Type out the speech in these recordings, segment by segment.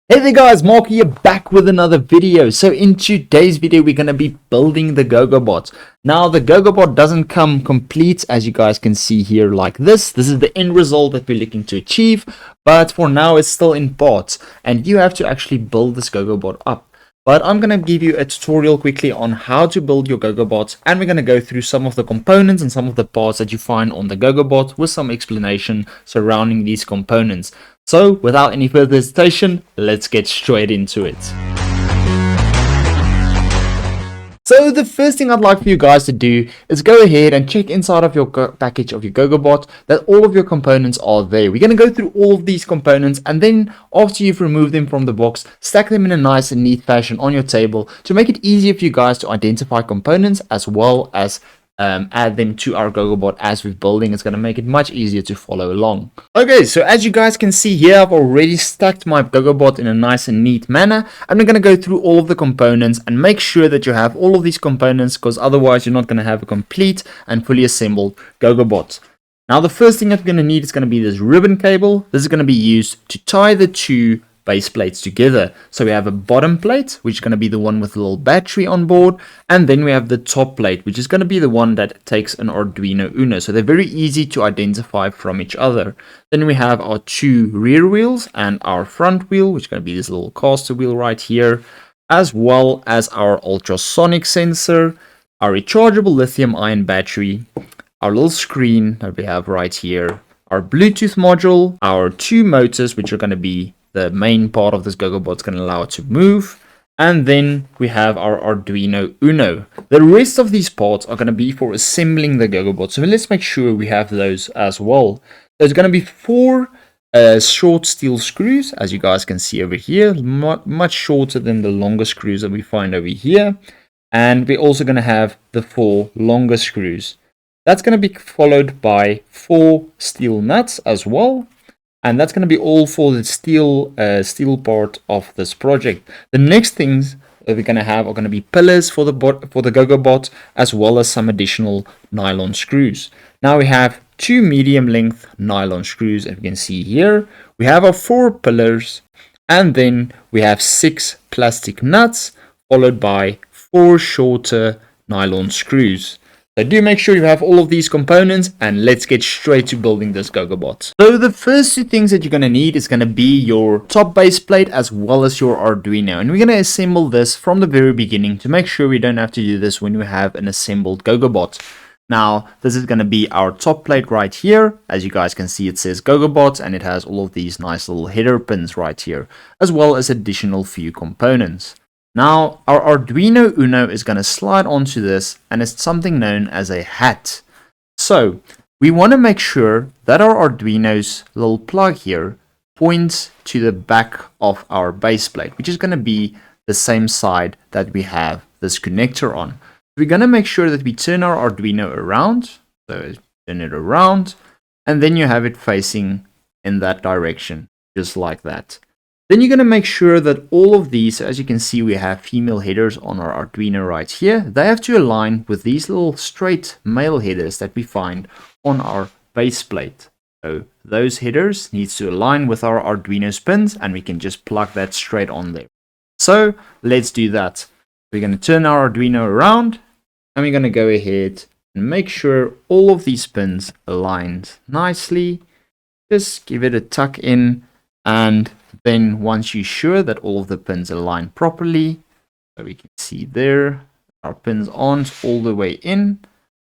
Hey there guys, Mark here back with another video. So in today's video we're going to be building the GoGoBot. Now the GoGoBot doesn't come complete, as you guys can see here, like this. This is the end result that we're looking to achieve, but for now it's still in parts and you have to actually build this GoGoBot up. But I'm going to give you a tutorial quickly on how to build your GoGoBot, and we're going to go through some of the components and some of the parts that you find on the GoGoBot with some explanation surrounding these components. So without any further hesitation, let's get straight into it. So the first thing I'd like for you guys to do is go ahead and check inside of your package of your GoGoBot that all of your components are there. We're going to go through all of these components, and then after you've removed them from the box, stack them in a nice and neat fashion on your table to make it easier for you guys to identify components as well as add them to our GoGoBot as we're building. It's going to make it much easier to follow along. Okay, so as you guys can see here, I've already stacked my GoGoBot in a nice and neat manner, and we're going to go through all of the components and make sure that you have all of these components, because otherwise you're not going to have a complete and fully assembled GoGoBot. Now the first thing that we're going to need is going to be this ribbon cable. This is going to be used to tie the two base plates together. So we have a bottom plate, which is going to be the one with a little battery on board, and then we have the top plate, which is going to be the one that takes an Arduino Uno. So they're very easy to identify from each other. Then we have our two rear wheels and our front wheel, which is going to be this little caster wheel right here, as well as our ultrasonic sensor, our rechargeable lithium ion battery, our little screen that we have right here, our Bluetooth module, our two motors, which are going to be the main part of this GoGoBot, is going to allow it to move. And then we have our Arduino Uno. The rest of these parts are going to be for assembling the GoGoBot. So let's make sure we have those as well. There's going to be four short steel screws, as you guys can see over here, much shorter than the longer screws that we find over here. And we're also going to have the four longer screws. That's going to be followed by four steel nuts as well. And that's going to be all for the steel part of this project. The next things that we're going to have are going to be pillars for the GoGoBot, as well as some additional nylon screws. Now we have two medium length nylon screws, as you can see here. We have our four pillars, and then we have six plastic nuts, followed by four shorter nylon screws. So do make sure you have all of these components, and let's get straight to building this GoGoBot. So the first two things that you're going to need is going to be your top base plate as well as your Arduino. And we're going to assemble this from the very beginning to make sure we don't have to do this when we have an assembled GoGoBot. Now, this is going to be our top plate right here. As you guys can see, it says GoGoBot, and it has all of these nice little header pins right here, as well as additional few components. Now, our Arduino Uno is going to slide onto this, and it's something known as a hat. So, we want to make sure that our Arduino's little plug here points to the back of our base plate, which is going to be the same side that we have this connector on. We're going to make sure that we turn our Arduino around. So, turn it around, and then you have it facing in that direction, just like that. Then you're going to make sure that all of these, as you can see, we have female headers on our Arduino right here. They have to align with these little straight male headers that we find on our base plate. So those headers needs to align with our Arduino's pins, and we can just plug that straight on there. So let's do that. We're going to turn our Arduino around, and we're going to go ahead and make sure all of these pins aligned nicely. Just give it a tuck in, and then once you're sure that all of the pins align properly, so we can see there, our pins aren't all the way in,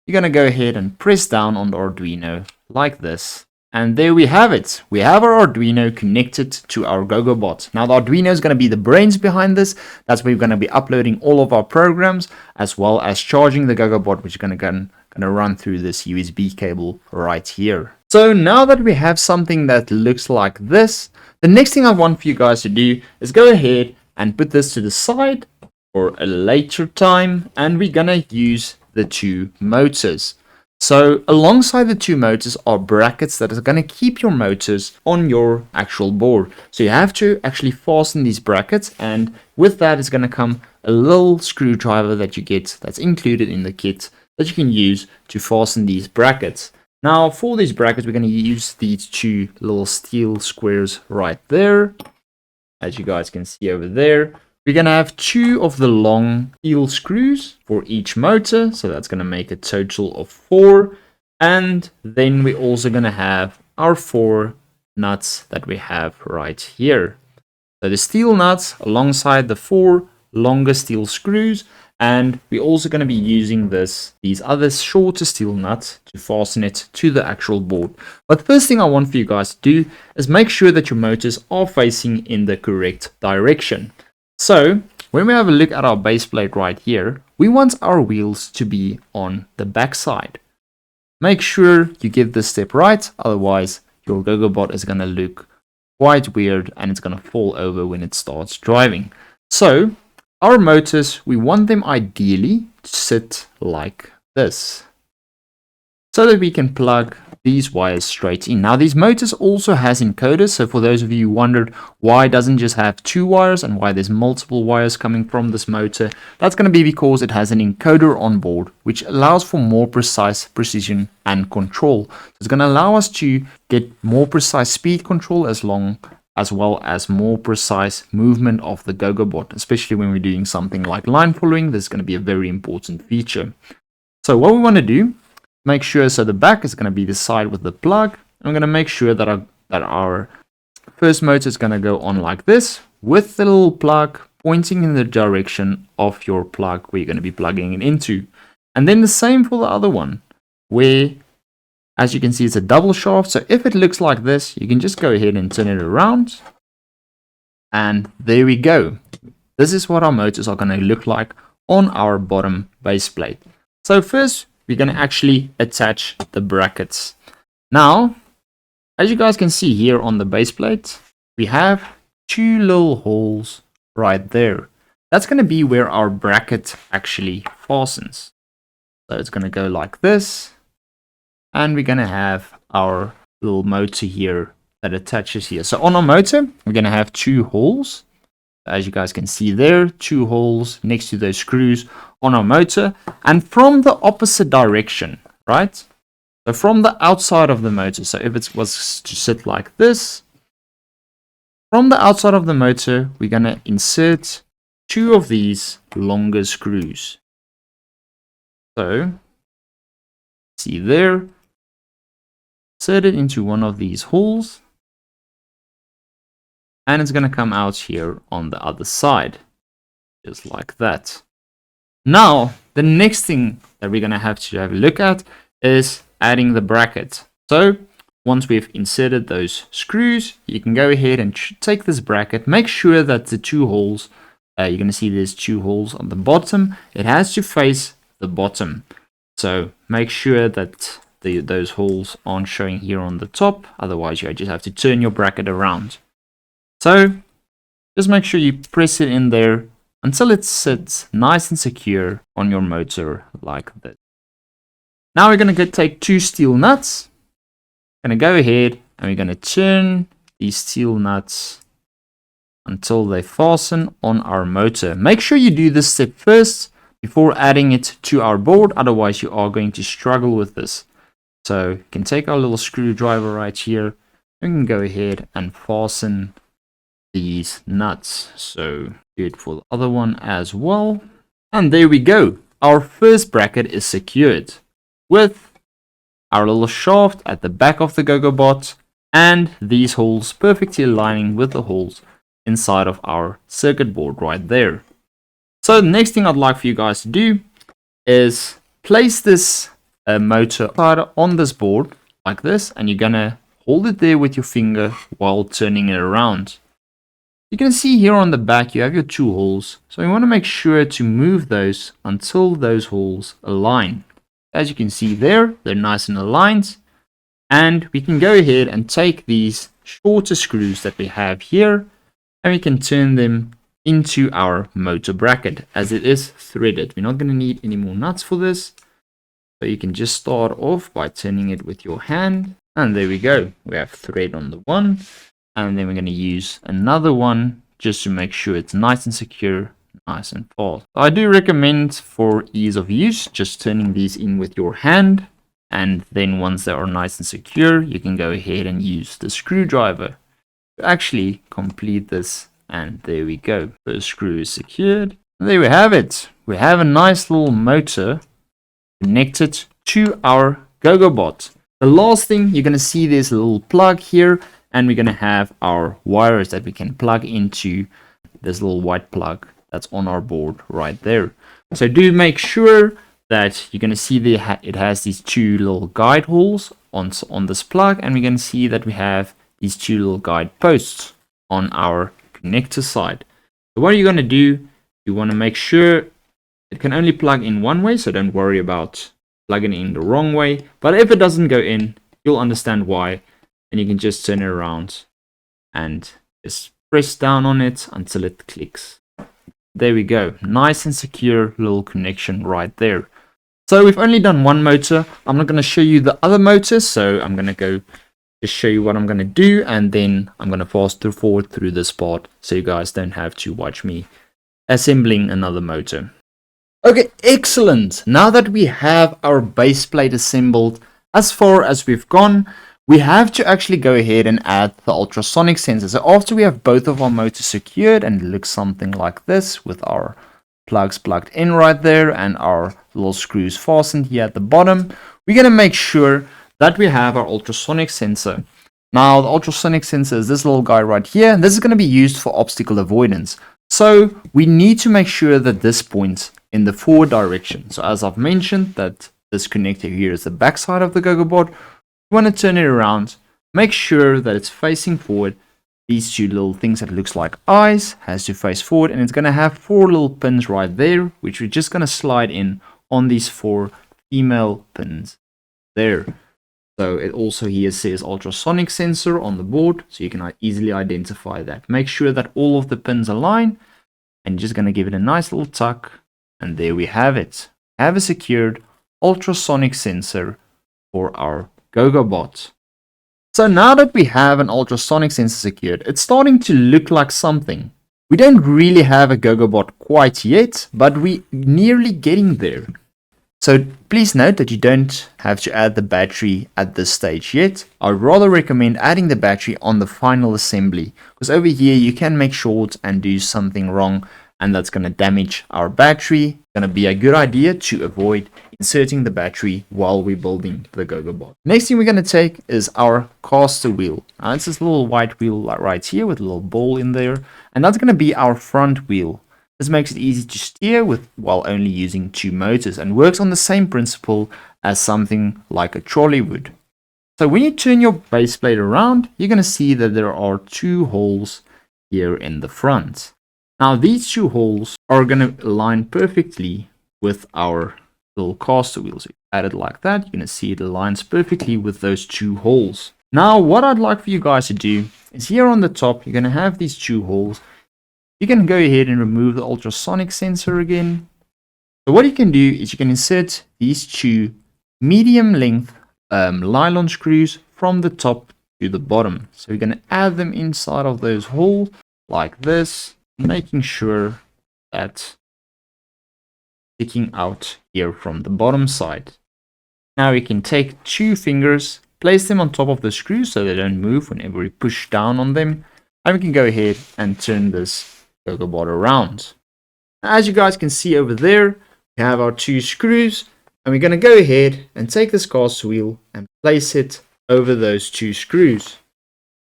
you're going to go ahead and press down on the Arduino like this. And there we have it. We have our Arduino connected to our GoGoBot. Now the Arduino is going to be the brains behind this. That's where we're going to be uploading all of our programs, as well as charging the GoGoBot, which is going to run through this USB cable right here. So now that we have something that looks like this, the next thing I want for you guys to do is go ahead and put this to the side for a later time, and we're going to use the two motors. So alongside the two motors are brackets that are going to keep your motors on your actual board. So you have to actually fasten these brackets, and with that is going to come a little screwdriver that you get that's included in the kit that you can use to fasten these brackets. Now for these brackets, we're going to use these two little steel squares right there. as you guys can see over there. We're going to have 2 of the long steel screws for each motor. So that's going to make a total of 4. And then we're also going to have our 4 nuts that we have right here. So the steel nuts alongside the 4 longer steel screws. And we're also going to be using these other shorter steel nuts to fasten it to the actual board. But the first thing I want for you guys to do is make sure that your motors are facing in the correct direction. So when we have a look at our base plate right here, we want our wheels to be on the back side. Make sure you get this step right, otherwise your GoGoBot is going to look quite weird and it's going to fall over when it starts driving. So our motors, we want them ideally to sit like this, so that we can plug these wires straight in. Now these motors also has encoders, so for those of you who wondered why it doesn't just have 2 wires and why there's multiple wires coming from this motor, that's going to be because it has an encoder on board, which allows for more precise precision and control. So it's going to allow us to get more precise speed control as well as more precise movement of the GoGoBot, especially when we're doing something like line following. This is going to be a very important feature. So what we want to do, make sure, so the back is going to be the side with the plug. I'm going to make sure that our first motor is going to go on like this, with the little plug pointing in the direction of your plug where you're going to be plugging it into. And then the same for the other one, where, as you can see, it's a double shaft. So if it looks like this, you can just go ahead and turn it around. And there we go. This is what our motors are going to look like on our bottom base plate. So first, we're going to actually attach the brackets. Now, as you guys can see here on the base plate, we have 2 little holes right there. That's going to be where our bracket actually fastens. So it's going to go like this. And we're going to have our little motor here that attaches here. So on our motor, we're going to have 2 holes. As you guys can see there, 2 holes next to those screws on our motor. And from the opposite direction, right? So from the outside of the motor, so if it was to sit like this, from the outside of the motor, we're going to insert 2 of these longer screws. So, see there, insert it into one of these holes, and it's going to come out here on the other side, just like that. Now, the next thing that we're going to have a look at is adding the bracket. So, once we've inserted those screws, you can go ahead and take this bracket. Make sure that the 2 holes, you're going to see there's 2 holes on the bottom. It has to face the bottom. So, make sure that those holes aren't showing here on the top. Otherwise, you just have to turn your bracket around. So, just make sure you press it in there until it sits nice and secure on your motor like this. Now we're going to take 2 steel nuts. Going to go ahead and we're going to turn these steel nuts until they fasten on our motor. Make sure you do this step first before adding it to our board, otherwise you are going to struggle with this. So you can take our little screwdriver right here and we can go ahead and fasten these nuts. So do it for the other one as well. And there we go. Our first bracket is secured with our little shaft at the back of the GoGoBot and these holes perfectly aligning with the holes inside of our circuit board right there. So the next thing I'd like for you guys to do is place this motor on this board like this, and you're gonna hold it there with your finger while turning it around. You can see here on the back you have your 2 holes, so you want to make sure to move those until those holes align. As you can see there, they're nice and aligned, and we can go ahead and take these shorter screws that we have here and we can turn them into our motor bracket as it is threaded. We're not going to need any more nuts for this, so you can just start off by turning it with your hand, and there we go. We have thread on the one, and then we're going to use another one just to make sure it's nice and secure, nice and fast. I do recommend, for ease of use, just turning these in with your hand, and then once they are nice and secure, you can go ahead and use the screwdriver to actually complete this and there we go. First screw is secured. And there we have it. We have a nice little motor connected to our GoGoBot. The last thing you're going to see, there's a little plug here, and we're going to have our wires that we can plug into this little white plug that's on our board right there. So do make sure that you're going to see it has these two little guide holes on this plug, and we're going to see that we have these two little guide posts on our connector side. So what are you going to do? You want to make sure it can only plug in one way, so don't worry about plugging it in the wrong way. But if it doesn't go in, you'll understand why, and you can just turn it around and just press down on it until it clicks. There we go. Nice and secure little connection right there. So we've only done one motor. I'm not going to show you the other motors, so I'm going to go just show you what I'm going to do, and then I'm going to fast forward through this part so you guys don't have to watch me assembling another motor. Okay, excellent. Now that we have our base plate assembled, as far as we've gone, we have to actually go ahead and add the ultrasonic sensor. So after we have both of our motors secured, and it looks something like this with our plugs plugged in right there and our little screws fastened here at the bottom, we're going to make sure that we have our ultrasonic sensor. Now the ultrasonic sensor is this little guy right here, and this is going to be used for obstacle avoidance. So we need to make sure that this points in the forward direction. So as I've mentioned, that this connector here is the back side of the GoGoBot. You want to turn it around, make sure that it's facing forward. These two little things that looks like eyes has to face forward, and it's going to have 4 little pins right there, which we're just going to slide in on these 4 female pins there. So it also here says ultrasonic sensor on the board, so you can easily identify that. Make sure that all of the pins align, and you're just going to give it a nice little tuck, and there we have it. Have a secured ultrasonic sensor for our GoGoBot. So now that we have an ultrasonic sensor secured, it's starting to look like something. We don't really have a GoGoBot quite yet, but we're nearly getting there. So please note that you don't have to add the battery at this stage yet. I would rather recommend adding the battery on the final assembly, because over here you can make short and do something wrong, and that's going to damage our battery. It's going to be a good idea to avoid inserting the battery while we're building the GoGoBot. Next thing we're going to take is our caster wheel. Now it's this little white wheel right here with a little ball in there, and that's going to be our front wheel. This makes it easy to steer with while only using 2 motors, and works on the same principle as something like a trolley would. So when you turn your base plate around, you're going to see that there are 2 holes here in the front. Now these 2 holes are going to align perfectly with our little caster wheel. So add it like that, you're going to see it aligns perfectly with those 2 holes. Now what I'd like for you guys to do is here on the top, you're going to have these 2 holes. You can go ahead and remove the ultrasonic sensor again. So what you can do is you can insert these 2 medium length nylon screws from the top to the bottom. So we're going to add them inside of those holes like this, making sure that sticking out here from the bottom side. Now we can take 2 fingers, place them on top of the screws so they don't move whenever we push down on them, and we can go ahead and turn this GoGoBot around. As you guys can see over there, we have our 2 screws, and we're going to go ahead and take this caster wheel and place it over those 2 screws.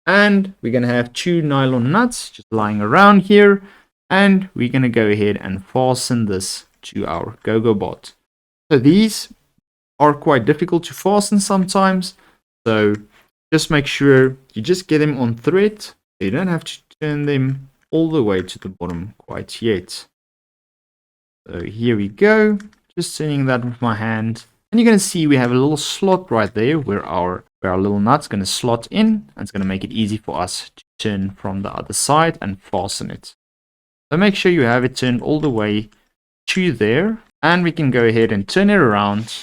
And we're going to have 2 nylon nuts just lying around here, and we're going to go ahead and fasten this to our GoGoBot. So these are quite difficult to fasten sometimes, so just make sure you just get them on thread. You don't have to turn them all the way to the bottom quite yet. So here we go, just turning that with my hand, and you're going to see we have a little slot right there where our little nut's going to slot in, and it's going to make it easy for us to turn from the other side and fasten it. So make sure you have it turned all the way to there, and we can go ahead and turn it around,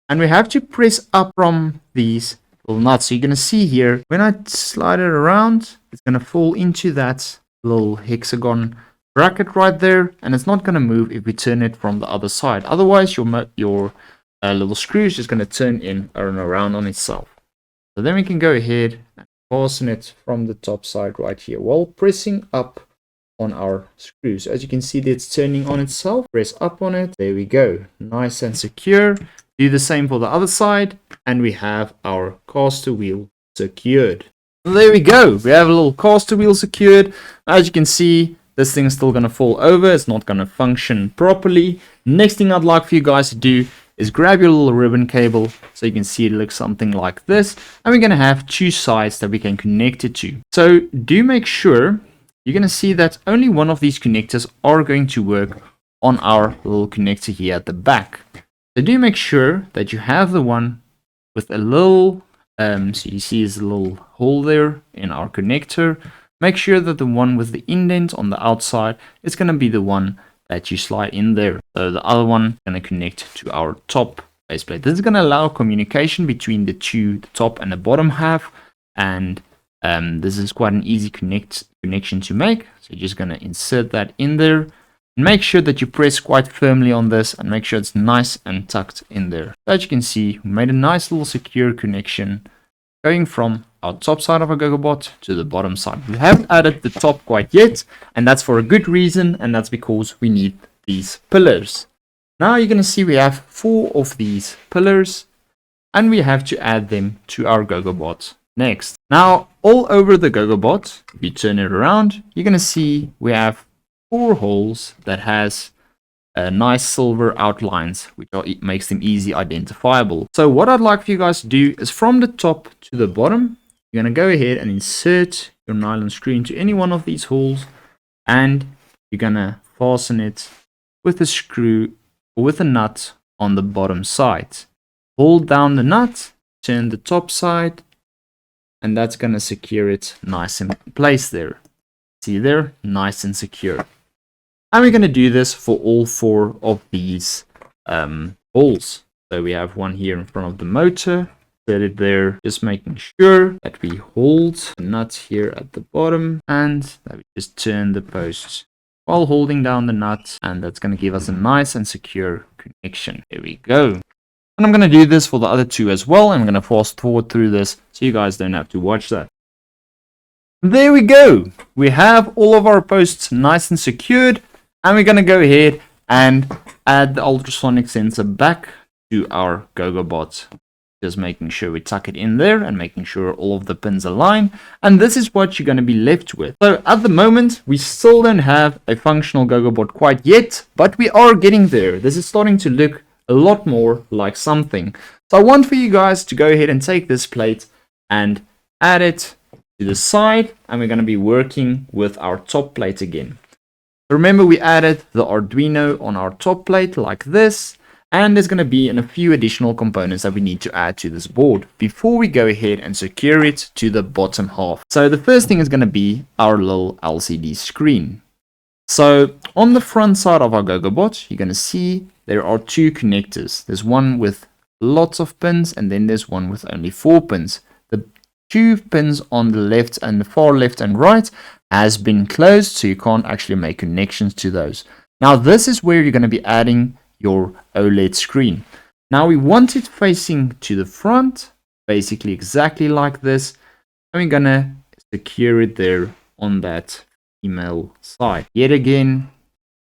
and we have to press up from these little nuts. So you're going to see here, when I slide it around, it's going to fall into that little hexagon bracket right there, and it's not going to move if we turn it from the other side. Otherwise your little screw is just going to turn in and around on itself. So then we can go ahead and fasten it from the top side right here while pressing up on our screw. So as you can see, it's turning on itself. Press up on it. There we go. Nice and secure. Do the same for the other side, and we have our caster wheel secured. There we go. We have a little caster wheel secured. As you can see, this thing is still going to fall over. It's not going to function properly. Next thing I'd like for you guys to do is grab your little ribbon cable, so you can see it looks something like this, and we're going to have two sides that we can connect it to. So do make sure you're going to see that only one of these connectors are going to work on our little connector here at the back. So do make sure that you have the one with a little, so you see there's a little hole there in our connector. Make sure that the one with the indent on the outside is going to be the one that you slide in there. So the other one is going to connect to our top faceplate. This is going to allow communication between the two, the top and the bottom half, and this is quite an easy connection to make. So you're just going to insert that in there. And make sure that you press quite firmly on this and make sure it's nice and tucked in there. So as you can see, we made a nice little secure connection going from our top side of our GoGoBot to the bottom side. We haven't added the top quite yet, and that's for a good reason, and that's because we need these pillars. Now you're going to see we have 4 of these pillars, and we have to add them to our GoGoBot next. Now all over the GoGoBot, if you turn it around, you're going to see we have 4 holes that has nice silver outlines, which makes them easy identifiable. So what I'd like for you guys to do is from the top to the bottom, you're going to go ahead and insert your nylon screw into any one of these holes, and you're going to fasten it with a screw or with a nut on the bottom side. Hold down the nut, turn the top side, and that's going to secure it nice in place there. See there? Nice and secure. And we're going to do this for all 4 of these holes. So we have one here in front of the motor. Set it there, just making sure that we hold the nut here at the bottom and that we just turn the post while holding down the nut, and that's going to give us a nice and secure connection. There we go. And I'm going to do this for the other 2 as well. I'm going to fast forward through this so you guys don't have to watch that. There we go. We have all of our posts nice and secured, and we're going to go ahead and add the ultrasonic sensor back to our GoGoBot. Just making sure we tuck it in there and making sure all of the pins align. And this is what you're going to be left with. So at the moment, we still don't have a functional GoGoBot quite yet, but we are getting there. This is starting to look a lot more like something. So I want for you guys to go ahead and take this plate and add it to the side, and we're going to be working with our top plate again. Remember, we added the Arduino on our top plate like this, and there's going to be a few additional components that we need to add to this board before we go ahead and secure it to the bottom half. So the first thing is going to be our little LCD screen. So on the front side of our GoGoBot, you're going to see there are 2 connectors. There's one with lots of pins, and then there's one with only 4 pins. The 2 pins on the left and the far left and right has been closed, so you can't actually make connections to those. Now this is where you're going to be adding your OLED screen. Now we want it facing to the front, basically exactly like this, and we're going to secure it there on that female side. Yet again,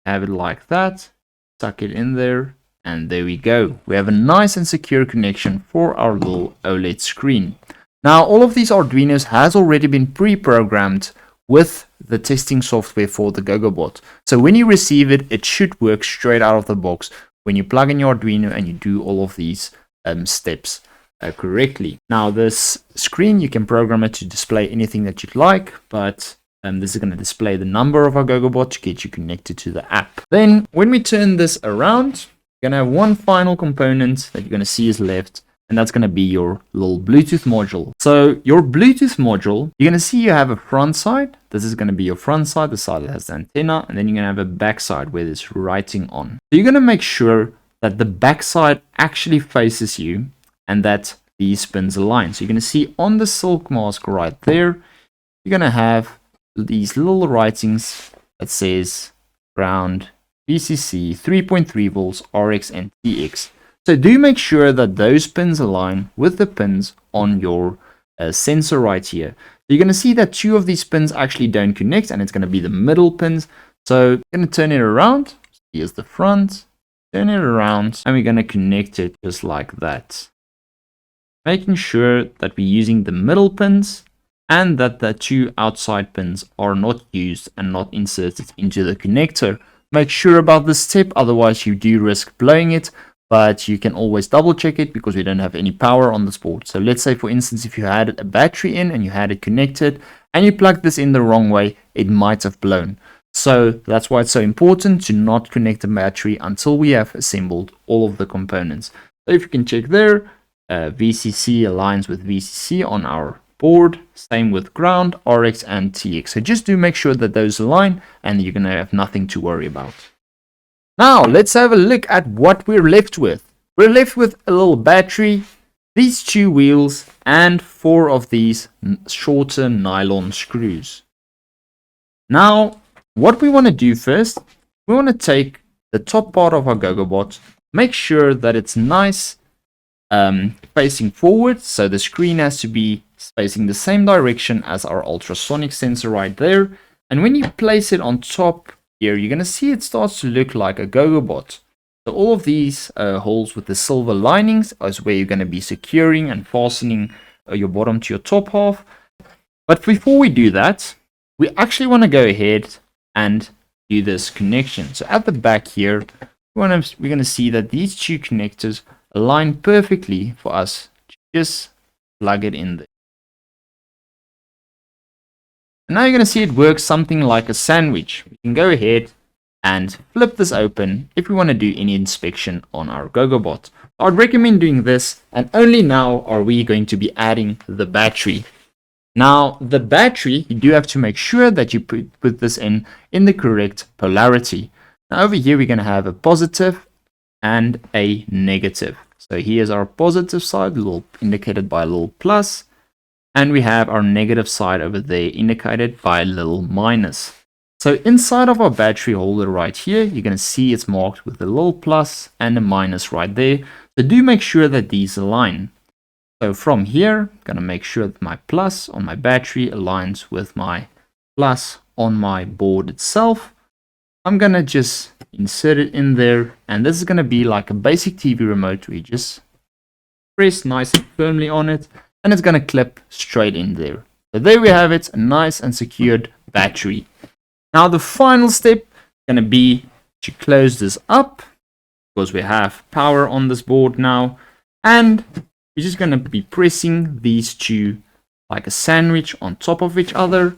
have it like that, tuck it in there, and there we go. We have a nice and secure connection for our little OLED screen. Now all of these Arduinos has already been pre-programmed with the testing software for the GoGoBot. So when you receive it, it should work straight out of the box when you plug in your Arduino and you do all of these steps correctly. Now this screen, you can program it to display anything that you'd like, but this is going to display the number of our GoGoBot to get you connected to the app. Then when we turn this around, you're going to have one final component that you're going to see is left, and that's going to be your little Bluetooth module. So your Bluetooth module, you're going to see you have a front side. This is going to be your front side, the side that has the antenna, and then you're going to have a back side where there's writing on. So you're going to make sure that the back side actually faces you and that these pins align. So you're going to see on the silk mask right there, you're going to have these little writings that says ground, VCC, 3.3 volts, RX and TX. So do make sure that those pins align with the pins on your sensor right here. you're going to see that 2 of these pins actually don't connect, and it's going to be the middle pins. So I'm going to turn it around. Here's the front. Turn it around, and we're going to connect it just like that. Making sure that we're using the middle pins and that the 2 outside pins are not used and not inserted into the connector. Make sure about this step, otherwise you do risk blowing it, but you can always double check it because we don't have any power on this board. So let's say, for instance, if you had a battery in and you had it connected and you plugged this in the wrong way, it might have blown. So that's why it's so important to not connect the battery until we have assembled all of the components. So if you can check there, VCC aligns with VCC on our board, same with ground, RX and TX. So just do make sure that those align and you're going to have nothing to worry about. Now let's have a look at what we're left with. We're left with a little battery, these 2 wheels, and 4 of these shorter nylon screws. Now what we want to do first, we want to take the top part of our GoGoBot, make sure that it's nice facing forward, so the screen has to be facing the same direction as our ultrasonic sensor right there. And when you place it on top here, you're going to see it starts to look like a GoGoBot. So all of these holes with the silver linings is where you're going to be securing and fastening your bottom to your top half. But before we do that, we actually want to go ahead and do this connection. So at the back here, we're going to see that these 2 connectors align perfectly for us to just plug it in there. And now you're going to see it works something like a sandwich. We can go ahead and flip this open if we want to do any inspection on our GoGoBot. I'd recommend doing this, and only now are we going to be adding the battery. Now the battery, you do have to make sure that you put this in the correct polarity. Now over here we're going to have a positive and a negative. So here's our positive side, indicated by a little plus, and we have our negative side over there indicated by a little minus. So inside of our battery holder right here, you're going to see it's marked with a little plus and a minus right there. So do make sure that these align. So from here, I'm going to make sure that my plus on my battery aligns with my plus on my board itself. I'm going to just insert it in there, and this is going to be like a basic TV remote where you just press nice and firmly on it, and it's going to clip straight in there. So there we have it, a nice and secured battery. Now the final step is going to be to close this up, because we have power on this board now, and we're just going to be pressing these 2 like a sandwich on top of each other,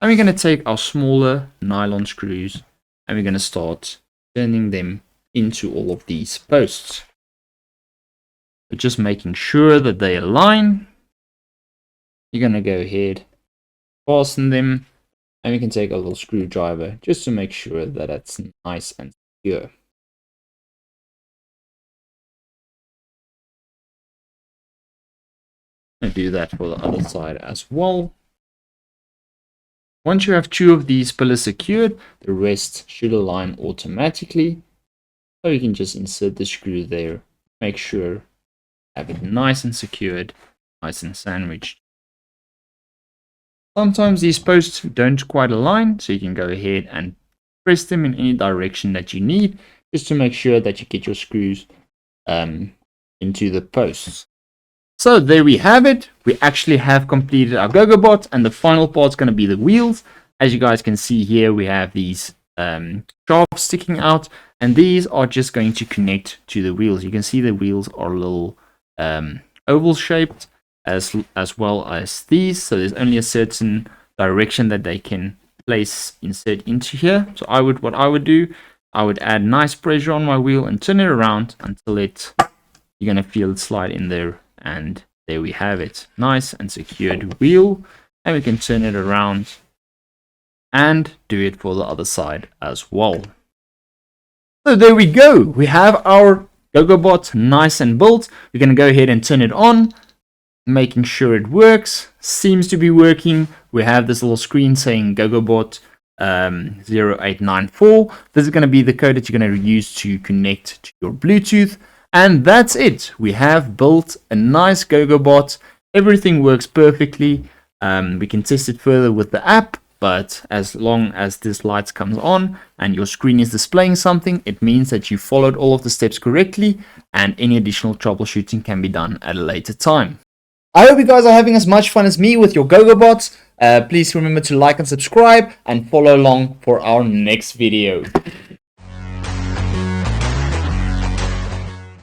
and we're going to take our smaller nylon screws and we're going to start turning them into all of these posts. But just making sure that they align. You're going to go ahead, fasten them, and we can take a little screwdriver just to make sure that it's nice and secure. And do that for the other side as well. Once you have 2 of these pillars secured, the rest should align automatically. So you can just insert the screw there. Make sure have it nice and secured, nice and sandwiched. Sometimes these posts don't quite align, so you can go ahead and press them in any direction that you need, just to make sure that you get your screws into the posts. So there we have it. We actually have completed our GoGoBot, and the final part is going to be the wheels. As you guys can see here, we have these shafts sticking out, and these are just going to connect to the wheels. You can see the wheels are a little oval shaped, as well as these. So there's only a certain direction that they can insert into here. So what I would do, I would add nice pressure on my wheel and turn it around until you're going to feel it slide in there. And there we have it, nice and secured wheel, and we can turn it around and do it for the other side as well. So there we go, we have our GoGoBot nice and built. We're going to go ahead and turn it on, making sure it works. Seems to be working. We have this little screen saying GoGoBot 0894. This is going to be the code that you're going to use to connect to your Bluetooth. And that's it. We have built a nice GoGoBot. Everything works perfectly. We can test it further with the app, but as long as this light comes on and your screen is displaying something, it means that you followed all of the steps correctly, and any additional troubleshooting can be done at a later time. I hope you guys are having as much fun as me with your GoGoBots. Please remember to like and subscribe and follow along for our next video.